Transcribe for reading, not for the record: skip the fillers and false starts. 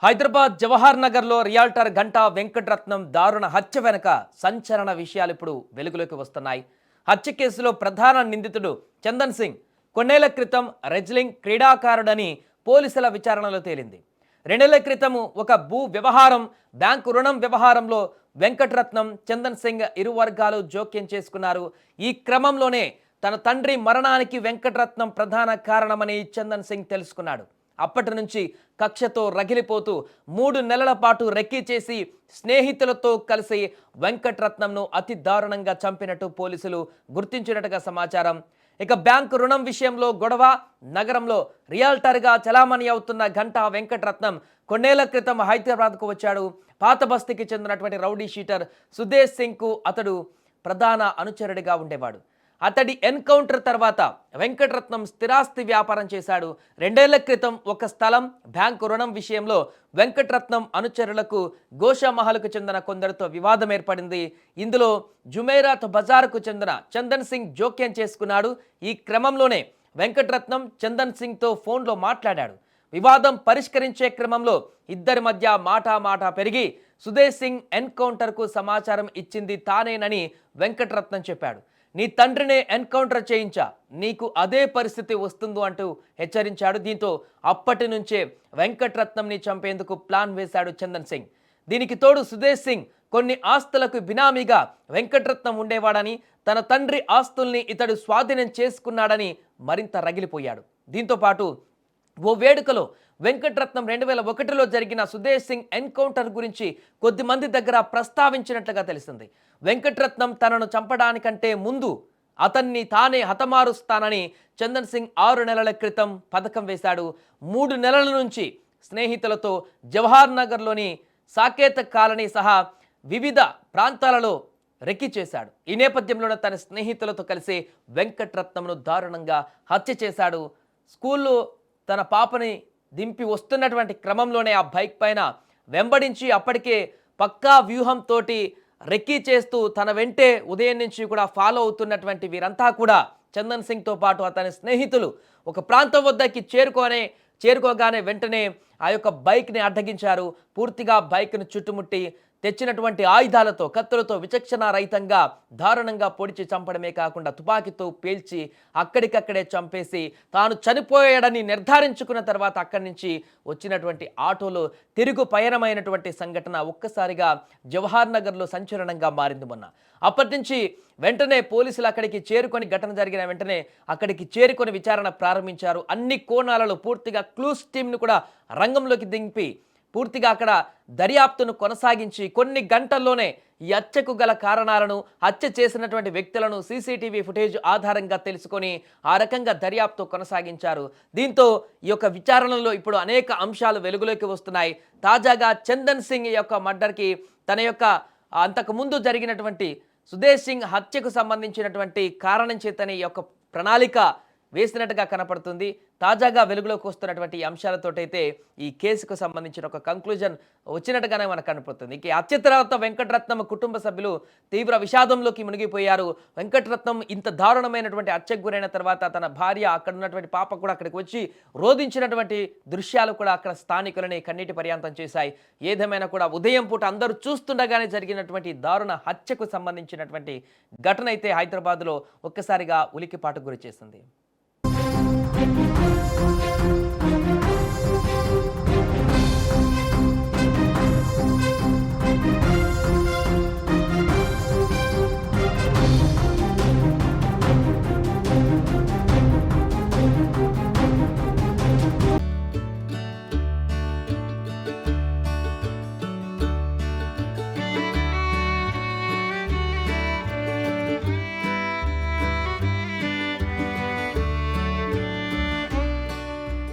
హైదరాబాద్ జవహర్ నగర్లో రియాల్టర్ గంటా వెంకటరత్నం దారుణ హత్య వెనుక సంచలన విషయాలు ఇప్పుడు వెలుగులోకి వస్తున్నాయి. హత్య కేసులో ప్రధాన నిందితుడు చందన్ సింగ్ కొన్నేళ్ల క్రితం రెజ్లింగ్ క్రీడాకారుడని పోలీసుల విచారణలో తేలింది. 2 నెలల క్రితం ఒక భూ వ్యవహారం, బ్యాంకు రుణం వ్యవహారంలో వెంకటరత్నం, చందన్ సింగ్ ఇరు వర్గాలు జోక్యం చేసుకున్నారు. ఈ క్రమంలోనే తన తండ్రి మరణానికి వెంకటరత్నం ప్రధాన కారణమని చందన్ సింగ్ తెలుసుకున్నాడు. అప్పటి నుంచి కక్షతో రగిలిపోతూ 3 నెలల పాటు రెక్కీ చేసి స్నేహితులతో కలిసి వెంకటరత్నంను అతి దారుణంగా చంపినట్టు పోలీసులు గుర్తించినట్టుగా సమాచారం. ఇక బ్యాంకు రుణం విషయంలో గొడవ, నగరంలో రియాల్టర్గా చలామణి అవుతున్న గంటా వెంకటరత్నం కొన్నేళ్ల క్రితం హైదరాబాద్కు వచ్చాడు. పాత బస్తీకి చెందినటువంటి రౌడీ షీటర్ సుదేశ్ సింగ్కు అతడు ప్రధాన అనుచరుడిగా ఉండేవాడు. అతడి ఎన్కౌంటర్ తర్వాత వెంకటరత్నం స్థిరాస్తి వ్యాపారం చేశాడు. 2 ఏళ్ల క్రితం ఒక స్థలం, బ్యాంకు రుణం విషయంలో వెంకటరత్నం అనుచరులకు గోషామహల్కు చెందిన కొందరితో వివాదం ఏర్పడింది. ఇందులో జుమేరాత్ బజార్కు చెందిన చందన్ సింగ్ జోక్యం చేసుకున్నాడు. ఈ క్రమంలోనే వెంకటరత్నం చందన్ సింగ్తో ఫోన్లో మాట్లాడాడు. వివాదం పరిష్కరించే క్రమంలో ఇద్దరి మధ్య మాట పెరిగి సుదేశ్ సింగ్ ఎన్కౌంటర్కు సమాచారం ఇచ్చింది తానేనని వెంకటరత్నం చెప్పాడు. నీ తండ్రినే ఎన్కౌంటర్ చేయించా, నీకు అదే పరిస్థితి వస్తుందో అంటూ హెచ్చరించాడు. దీంతో అప్పటి నుంచే వెంకటరత్నంని చంపేందుకు ప్లాన్ వేశాడు చందన్ సింగ్. దీనికి తోడు సుదేశ్ సింగ్ కొన్ని ఆస్తులకు బినామీగా వెంకటరత్నం ఉండేవాడని, తన తండ్రి ఆస్తుల్ని ఇతడు స్వాధీనం చేసుకున్నాడని మరింత రగిలిపోయాడు. దీంతో పాటు ఓ వేడుకలో వెంకటరత్నం 2001లో జరిగిన సుదేశ్ సింగ్ ఎన్కౌంటర్ గురించి కొద్దిమంది దగ్గర ప్రస్తావించినట్లుగా తెలిసింది. వెంకటరత్నం తనను చంపడానికంటే ముందు అతన్ని తానే హతమారుస్తానని చందన్ సింగ్ 6 నెలల క్రితం పథకం వేశాడు. 3 నెలల నుంచి స్నేహితులతో జవహర్ నగర్లోని సాకేత కాలనీ సహా వివిధ ప్రాంతాలలో రెక్కి చేశాడు. ఈ నేపథ్యంలోనే తన స్నేహితులతో కలిసి వెంకటరత్నంను దారుణంగా హత్య చేశాడు. స్కూల్లో తన పాపని దింపి వస్తున్నటువంటి క్రమంలోనే ఆ బైక్ పైన వెంబడించి అప్పటికే పక్కా వ్యూహంతో రెక్కీ చేస్తూ తన వెంటే ఉదయం నుంచి కూడా ఫాలో అవుతున్నటువంటి వీరంతా కూడా చందన్ సింగ్తో పాటు అతని స్నేహితులు ఒక ప్రాంతం వద్దకి చేరుకోగానే వెంటనే ఆ యొక్క బైక్ని అడ్డగించారు. పూర్తిగా బైక్ను చుట్టుముట్టి తెచ్చినటువంటి ఆయుధాలతో, కత్తులతో విచక్షణ రహితంగా దారుణంగా పొడిచి చంపడమే కాకుండా తుపాకీతో పేల్చి అక్కడికక్కడే చంపేసి తాను చనిపోయాడని నిర్ధారించుకున్న తర్వాత అక్కడి నుంచి వచ్చినటువంటి ఆటోలో తిరుగు పయనమైనటువంటి సంఘటన ఒక్కసారిగా జవహర్ నగర్లో సంచలనంగా మారింది. మొన్న అప్పటి నుంచి వెంటనే పోలీసులు అక్కడికి చేరుకొని, ఘటన జరిగిన వెంటనే అక్కడికి చేరుకొని విచారణ ప్రారంభించారు. అన్ని కోణాలలో పూర్తిగా క్లూస్ టీంను కూడా రంగంలోకి దింపి పూర్తిగా అక్కడ దర్యాప్తును కొనసాగించి కొన్ని గంటల్లోనే ఈ హత్యకు గల కారణాలను, హత్య చేసినటువంటి వ్యక్తులను సీసీటీవీ ఫుటేజ్ ఆధారంగా తెలుసుకొని ఆ రకంగా దర్యాప్తు కొనసాగించారు. దీంతో ఈ యొక్క విచారణలో ఇప్పుడు అనేక అంశాలు వెలుగులోకి వస్తున్నాయి. తాజాగా చందన్ సింగ్ యొక్క మర్డర్కి తన యొక్క అంతకుముందు జరిగినటువంటి సుదేశ్ సింగ్ హత్యకు సంబంధించినటువంటి కారణం చేతనే ఈ యొక్క ప్రణాళిక వేసినట్టుగా కనపడుతుంది. తాజాగా వెలుగులోకి వస్తున్నటువంటి అంశాలతోటైతే ఈ కేసుకు సంబంధించిన ఒక కంక్లూజన్ వచ్చినట్టుగానే మనకు కనపడుతుంది. ఇక హత్య తర్వాత వెంకటరత్నం కుటుంబ సభ్యులు తీవ్ర విషాదంలోకి మునిగిపోయారు. వెంకటరత్నం ఇంత దారుణమైనటువంటి హత్యకు గురైన తర్వాత తన భార్య, అక్కడ ఉన్నటువంటి పాప కూడా అక్కడికి వచ్చి రోధించినటువంటి దృశ్యాలు కూడా అక్కడ స్థానికులని కన్నీటి పర్యాంతం చేశాయి. ఏదేమైనా కూడా ఉదయం పూట అందరూ చూస్తుండగానే జరిగినటువంటి దారుణ హత్యకు సంబంధించినటువంటి ఘటన అయితే హైదరాబాద్లో ఒక్కసారిగా ఉలికిపాటుకు గురి చేసింది.